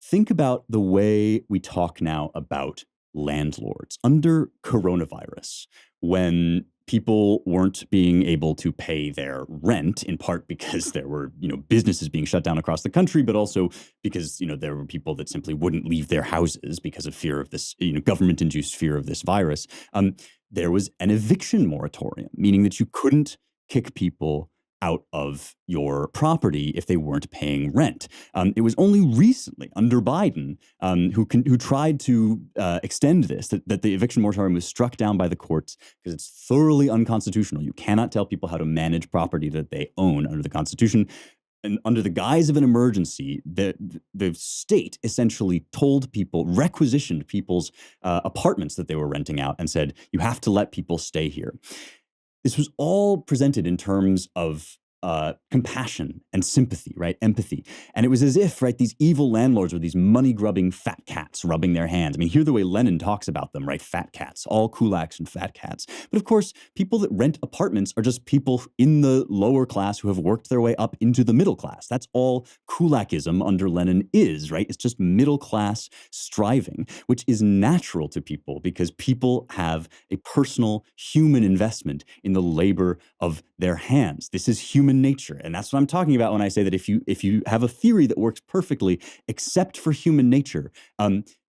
Think about the way we talk now about landlords under coronavirus, when people weren't being able to pay their rent, in part because there were, businesses being shut down across the country, but also because, there were people that simply wouldn't leave their houses because of fear of this, government-induced fear of this virus. There was an eviction moratorium, meaning that you couldn't kick people out of your property if they weren't paying rent. It was only recently under Biden who tried to extend this, that the eviction moratorium was struck down by the courts because it's thoroughly unconstitutional. You cannot tell people how to manage property that they own under the Constitution. And under the guise of an emergency, the state essentially told people, requisitioned people's apartments that they were renting out and said, you have to let people stay here. This was all presented in terms of compassion and sympathy, right? Empathy. And it was as if, right, these evil landlords were these money-grubbing fat cats rubbing their hands. I mean, hear the way Lenin talks about them, right? Fat cats, all kulaks and fat cats. But of course, people that rent apartments are just people in the lower class who have worked their way up into the middle class. That's all kulakism under Lenin is, right? It's just middle class striving, which is natural to people because people have a personal human investment in the labor of their hands. This is human nature. And that's what I'm talking about when I say that if you have a theory that works perfectly, except for human nature,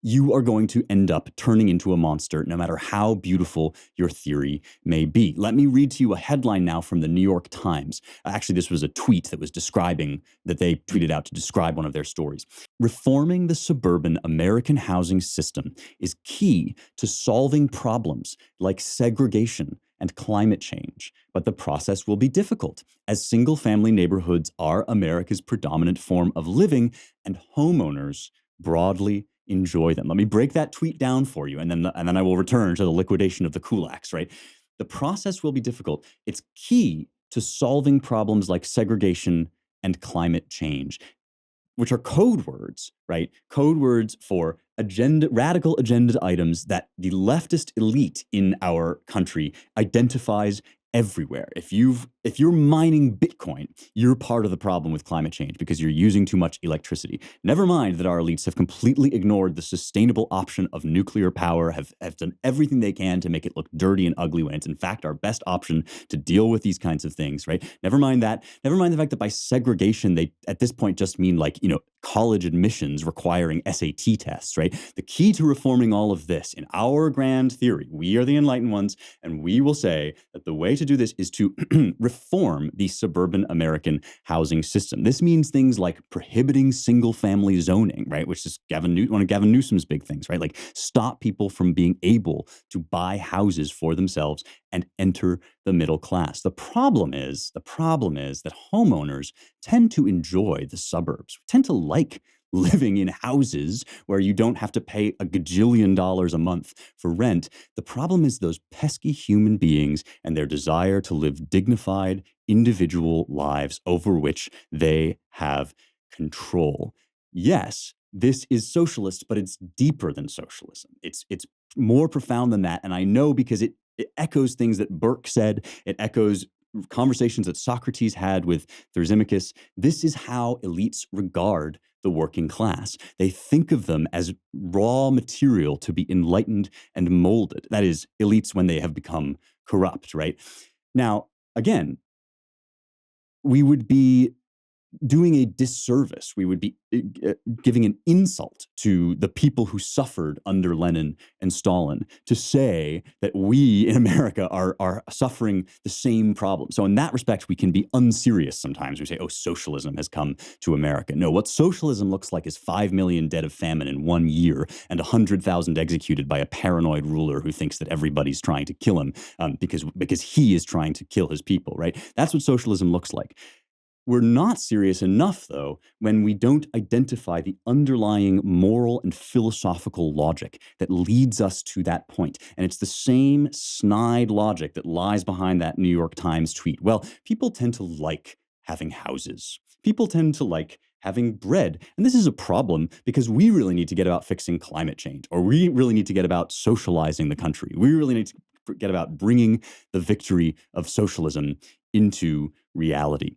you are going to end up turning into a monster, no matter how beautiful your theory may be. Let me read to you a headline now from the New York Times. Actually, this was a tweet that they tweeted out to describe one of their stories. Reforming the suburban American housing system is key to solving problems like segregation and climate change, but the process will be difficult as single-family neighborhoods are America's predominant form of living and homeowners broadly enjoy them. Let me break that tweet down for you, and then I will return to the liquidation of the kulaks, right? The process will be difficult. It's key to solving problems like segregation and climate change, which are code words, right? Code words for radical agenda items that the leftist elite in our country identifies everywhere. If you're mining Bitcoin, you're part of the problem with climate change because you're using too much electricity. Never mind that our elites have completely ignored the sustainable option of nuclear power, have done everything they can to make it look dirty and ugly when it's in fact our best option to deal with these kinds of things, right? Never mind that. Never mind the fact that by segregation, they at this point just mean college admissions requiring SAT tests, right? The key to reforming all of this in our grand theory, we are the enlightened ones, and we will say that the way to do this is to reform the suburban American housing system. This means things like prohibiting single-family zoning, right? Which is one of Gavin Newsom's big things, right? Like stop people from being able to buy houses for themselves and enter the middle class. The problem is that homeowners tend to enjoy the suburbs, tend to like living in houses where you don't have to pay a gajillion dollars a month for rent. The problem is those pesky human beings and their desire to live dignified individual lives over which they have control. Yes, this is socialist, but it's deeper than socialism. It's more profound than that. And I know because it echoes things that Burke said. It echoes conversations that Socrates had with Thrasymachus. This is how elites regard the working class. They think of them as raw material to be enlightened and molded. That is, elites when they have become corrupt, right? Now, again, we would be doing a disservice. We would be giving an insult to the people who suffered under Lenin and Stalin to say that we in America are suffering the same problem. So in that respect, we can be unserious sometimes. We say, oh, socialism has come to America. No, what socialism looks like is 5 million dead of famine in 1 year and 100,000 executed by a paranoid ruler who thinks that everybody's trying to kill him because he is trying to kill his people, right? That's what socialism looks like. We're not serious enough, though, when we don't identify the underlying moral and philosophical logic that leads us to that point. And it's the same snide logic that lies behind that New York Times tweet. Well, people tend to like having houses. People tend to like having bread. And this is a problem because we really need to get about fixing climate change, or we really need to get about socializing the country. We really need to get about bringing the victory of socialism into reality.